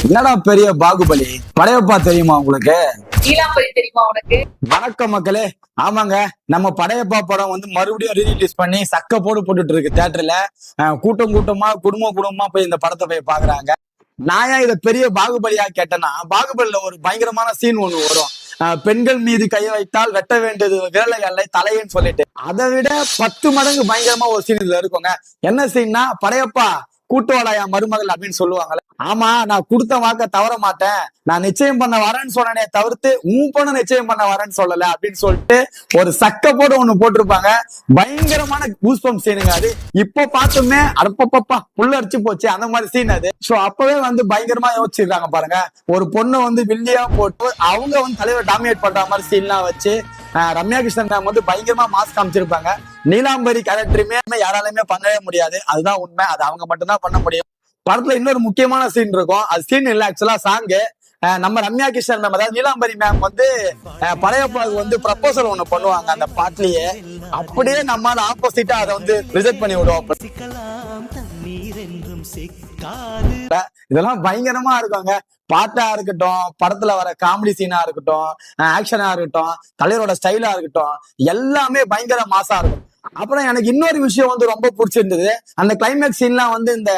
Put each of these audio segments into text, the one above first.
என்னடா பெரிய பாகுபலி படையப்பா தெரியுமா உங்களுக்கு? நீலாம்பரி தெரியுமா உனக்கு? வணக்கம் மக்களே. ஆமாங்க, நம்ம படையப்பா படம் வந்து மறுபடியும் ரீரிலீஸ் பண்ணி சக்க போட்டுட்டு இருக்கு தியேட்டர்ல. கூட்டம் கூட்டமா குடும்பமா போய் இந்த படத்தை போய் பாக்குறாங்க. நான் ஏன் இதை பெரிய பாகுபலியா கேட்டேன்னா, பாகுபலியில ஒரு பயங்கரமான சீன் ஒண்ணு வரும். பெண்கள் மீது கை வைத்தால் வெட்ட வேண்டியது விரலை அல்ல தலைன்னு சொல்லிட்டு, அதை விட 10 மடங்கு பயங்கரமா ஒரு சீன் இதுல இருக்குங்க. என்ன சீன்னா, படையப்பா கூட்டுவாடாயா மருமகள் அப்படின்னு சொல்லுவாங்கல்ல. ஆமா, நான் கொடுத்த வாக்க தவற மாட்டேன், நான் நிச்சயம் பண்ண வரேன்னு சொன்னனே தவிர்த்து உன் பொண்ணு நிச்சயம் பண்ண வரேன்னு சொல்லல அப்படின்னு சொல்லிட்டு ஒரு சக்க போடு ஒண்ணு போட்டிருப்பாங்க. பயங்கரமான கூஸ்பம் சீனுங்க அது. இப்போ பார்த்துமே அடப்பப்பா புள்ள அடிச்சு போச்சு அந்த மாதிரி சீன் அது. சோ அப்பவே வந்து பயங்கரமா யோசிச்சிருக்காங்க பாருங்க. ஒரு பொண்ணு வந்து வில்லியா போட்டு அவங்க வந்து தலைவர் டாமினேட் பண்ற மாதிரி சீன்லாம் வச்சு ரம்யா கிருஷ்ணன் மேம் வந்து பயங்கரமா மாஸ் காமிச்சிருப்பாங்க. நீலாம்பரி கேரக்டருமே யாராலுமே பண்ணவே முடியாது, அதுதான் உண்மை. அது அவங்க மட்டும்தான் பண்ண முடியும். படத்துல இன்னொரு முக்கியமான சீன் இருக்கும். அது சீன் இல்ல, ஆக்சுவலா சாங்கு. நம்ம ரம்யா கிருஷ்ணன் மேம், அதாவது நீலாம்பரி மேம் வந்து படையப்பாவுக்கு வந்து ப்ரப்போசல் ஒண்ணு பண்ணுவாங்க அந்த பாட்டுலயே. அப்படியே நம்மால ஆப்போசிட்டா அதை வந்து ரிஜெக்ட் பண்ணி விடுவோம். இதெல்லாம் பயங்கரமா இருக்குங்க. பாட்டா இருக்கட்டும், படத்துல வர காமெடி சீனா இருக்கட்டும், ஆக்ஷனா இருக்கட்டும், தலைவரோட ஸ்டைலா இருக்கட்டும், எல்லாமே பயங்கர மாசா இருக்கும். அப்புறம் எனக்கு இன்னொரு விஷயம் வந்து ரொம்ப பிடிச்சிருந்தது. அந்த கிளைமேக்ஸ் சீன்லாம் வந்து இந்த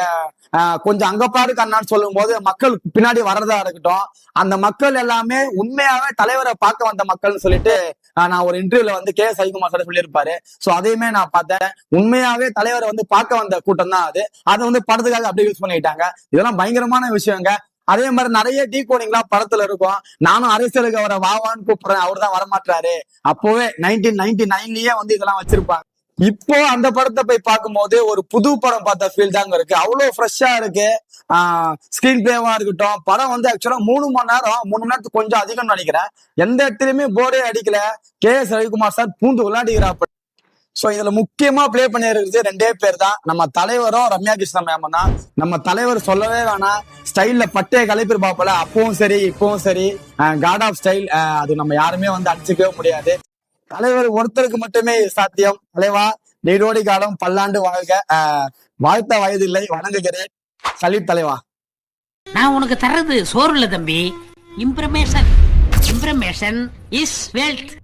கொஞ்சம் அங்க பாரு கண்ணான்னு சொல்லும் போது மக்கள் பின்னாடி வர்றதா இருக்கட்டும், அந்த மக்கள் எல்லாமே உண்மையாவே தலைவரை பார்க்க வந்த மக்கள்னு சொல்லிட்டு நான் ஒரு இன்டர்வியூல வந்து கே எஸ் ரவிக்குமார் சார் சொல்லியிருப்பாரு. சோ அதையுமே நான் பார்த்தேன். உண்மையாவே தலைவரை வந்து பார்க்க வந்த கூட்டம் தான் அது. அதை வந்து படத்துக்காக அப்படியே யூஸ் பண்ணிட்டாங்க. இதெல்லாம் பயங்கரமான விஷயங்க. அதே மாதிரி நிறைய டீ கோடிங்லாம் படத்துல இருக்கும். நானும் அரசியலுக்கு அவரை வாவான்னு கூப்பிடுறேன், அவர் தான் வரமாட்டாரு. அப்போவே 1999லயே வந்து இதெல்லாம் வச்சிருப்பாங்க. இப்போ அந்த படத்தை போய் பார்க்கும்போது ஒரு புது படம் பார்த்த ஃபீல் தாங்க இருக்கு. அவ்வளவு ஃப்ரெஷ்ஷா இருக்கு. ஸ்கிரீன் பிளேவா இருக்கட்டும், படம் வந்து ஆக்சுவலா 3 மணி நேரத்துக்கு கொஞ்சம் அதிகம்னு நினைக்கிறேன். எந்த இடத்துலயுமே போரே அடிக்கல. கே எஸ் ரவிக்குமார் சார் பூந்து விளையாடுகிறாப்ப. சோ இதுல முக்கியமா பிளே பண்ணிருக்கிறது 2 பேர் தான். நம்ம தலைவரும் ரம்யா கிருஷ்ணன் மேம் தான். நம்ம தலைவர் சொல்லவே வேணாம், ஸ்டைல்ல பட்டே கலைப்பிருப்பாப்பல. அப்பவும் சரி இப்பவும் சரி, காட் ஆஃப் ஸ்டைல். அது நம்ம யாருமே வந்து அடிச்சுக்கவே முடியாது. தலைவர் ஒருத்தருக்கு மட்டுமே சாத்தியம். தலைவா நீரோடி காலம் பல்லாண்டு வாழ்க. வாழ்த்த வயது இல்லை, வணங்குகிறேன். சலீட் தலைவா. நான் உனக்கு தர்றது சோறு இல்ல தம்பி, இம்ப்ரமேஷன். இம்ப்ரமேஷன் இஸ் வெல்த்.